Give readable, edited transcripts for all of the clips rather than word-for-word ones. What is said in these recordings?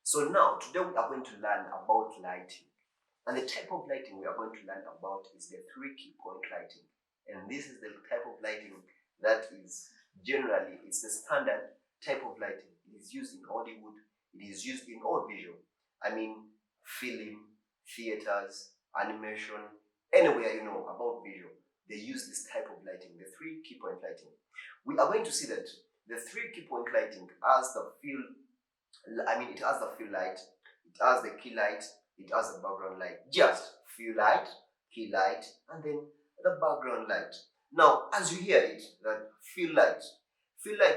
So now, today we are going to learn about lighting. And the type of lighting we are going to learn about is the 3 key point lighting. And this is the type of lighting that is generally, it's the standard type of lighting. It is used in Hollywood, it is used in all visual. I mean, film, theaters, animation, anywhere you know about visual, they use this type of lighting, the 3 key point lighting. We are going to see that the 3 key point lighting has the fill, it has the fill light, it has the key light, it has the background light. Just fill light, key light, and then the background light. Now, as you hear it, that fill light,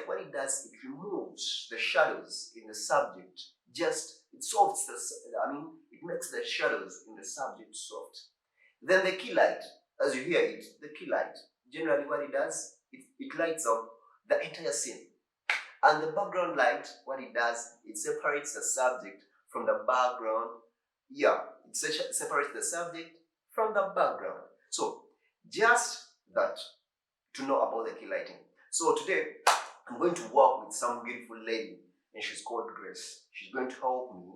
what it does, it removes the shadows in the subject. Just it softs the, it makes the shadows in the subject soft. Then the key light, as you hear it, the key light, generally what it does, it lights up the entire scene. And the background light, what it does, it separates the subject from the background. Yeah, it separates the subject from the background. So, just that to know about the key lighting. So today, I'm going to work with some beautiful lady, and she's called Grace. She's going to help me,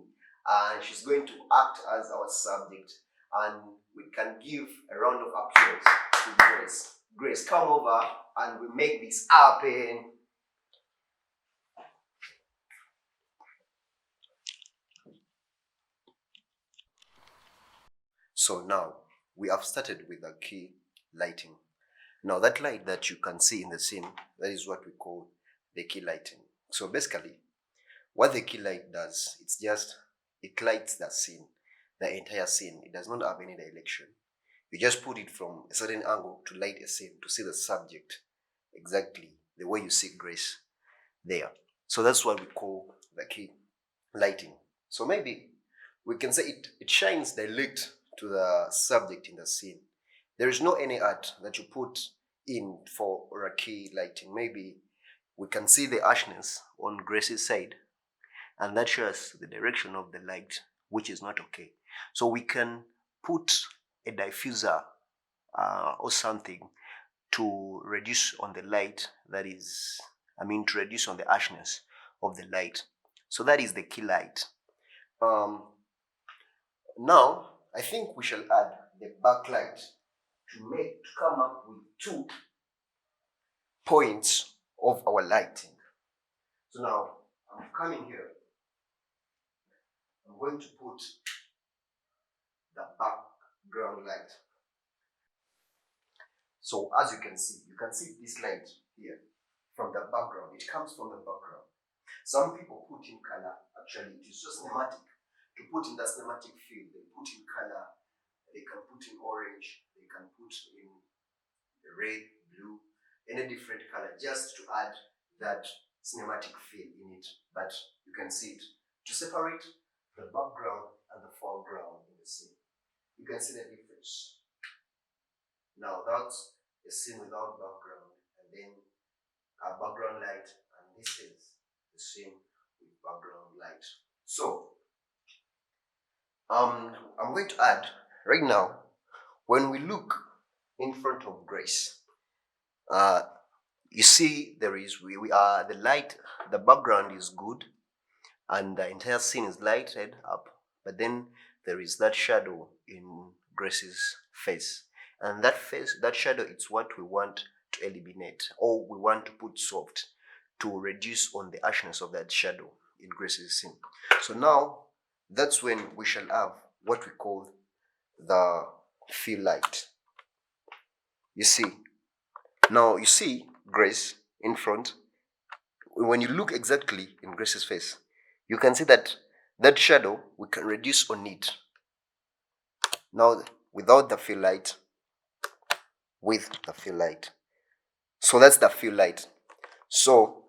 and she's going to act as our subject, and we can give a round of applause to Grace. Grace, come over, and we make this happen. So now we have started with the key lighting. Now that light that you can see in the scene, that is what we call the key lighting. So basically, what the key light does, it lights the scene, the entire scene. It does not have any direction. You just put it from a certain angle to light a scene, to see the subject exactly the way you see Grace there. So that's what we call the key lighting. So maybe we can say it shines direct to the subject in the scene. There is no any art that you put in for a key lighting. Maybe we can see the harshness on Grace's side, and that shows the direction of the light, which is not okay. So we can put a diffuser or something to reduce on the light, to reduce on the harshness of the light. So that is the key light. Now, I think we shall add the backlight to come up with 2 points of our lighting. So now, I'm coming here. I'm going to put the background light. So as you can see this light here from the background. It comes from the background. Some people put in color. Actually, it is so cinematic. To put in the cinematic field, they put in color. They can put in orange. They can put in red, blue, any different color, just to add that cinematic feel in it. But you can see it to separate the background and the foreground in the scene. You can see the difference. Now that's a scene without background, and then a background light, and this is the scene with background light. So I'm going to add right now, when we look in front of Grace, you see we are the light, the background is good, and the entire scene is lighted up, but then there is that shadow in Grace's face, and that shadow, it's what we want to eliminate, or we want to put soft to reduce on the harshness of that shadow in Grace's scene. So now that's when we shall have what we call the fill light. You see Grace in front. When you look exactly in Grace's face, you can see that shadow we can reduce on it. Now without the fill light, with the fill light. So that's the fill light. So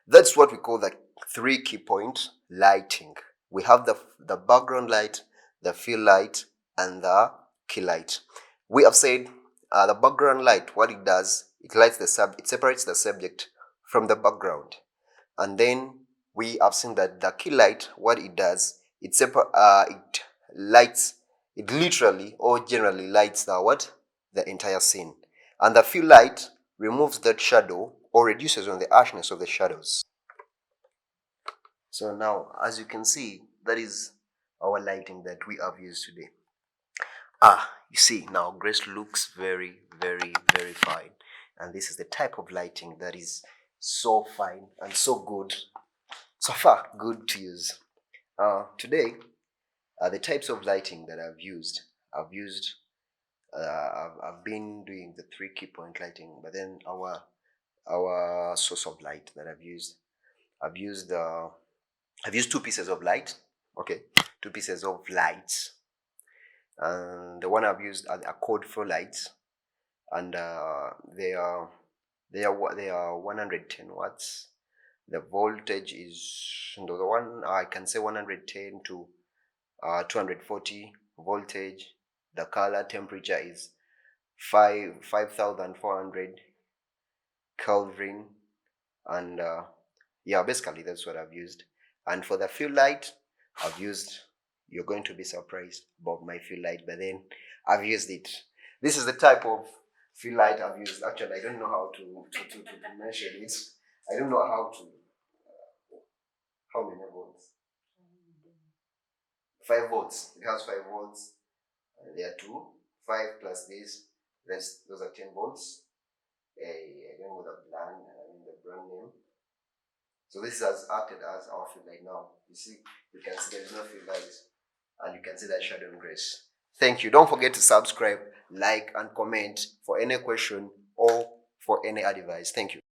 that's what we call the 3 key point lighting. We have the background light, the fill light, and the key light. We have said the background light, what it does, it separates the subject from the background. And then we have seen that the key light, what it does, it literally or generally lights the entire scene. And the fill light removes that shadow or reduces on the harshness of the shadows. So now, as you can see, that is our lighting that we have used today. You see, now Grace looks very, very, very fine. And this is the type of lighting that is so fine and so good. So far, good to use. Today, the types of lighting that I've been doing the 3 key point lighting, but then our source of light that I've used I've used 2 pieces of light. Okay, 2 pieces of lights, and the one I've used are code flow lights, and they are 110 watts. The voltage is the one I can say 110 to 240 voltage. The color temperature is 5400 Kelvin, and yeah, basically that's what I've used. And for the fill light, I've used. You're going to be surprised about my fill light, but then I've used it. This is the type of fill light I've used. Actually, I don't know how to measure it. I don't know how many volts. 5 volts. It has 5 volts. There are two. 5 plus this. Those are 10 volts. I don't know the brand name. So this has acted as our fill light now. You see, you can see there is no fill light, and you can see that shadow and grace. Thank you. Don't forget to subscribe, like, and comment for any question or for any advice. Thank you.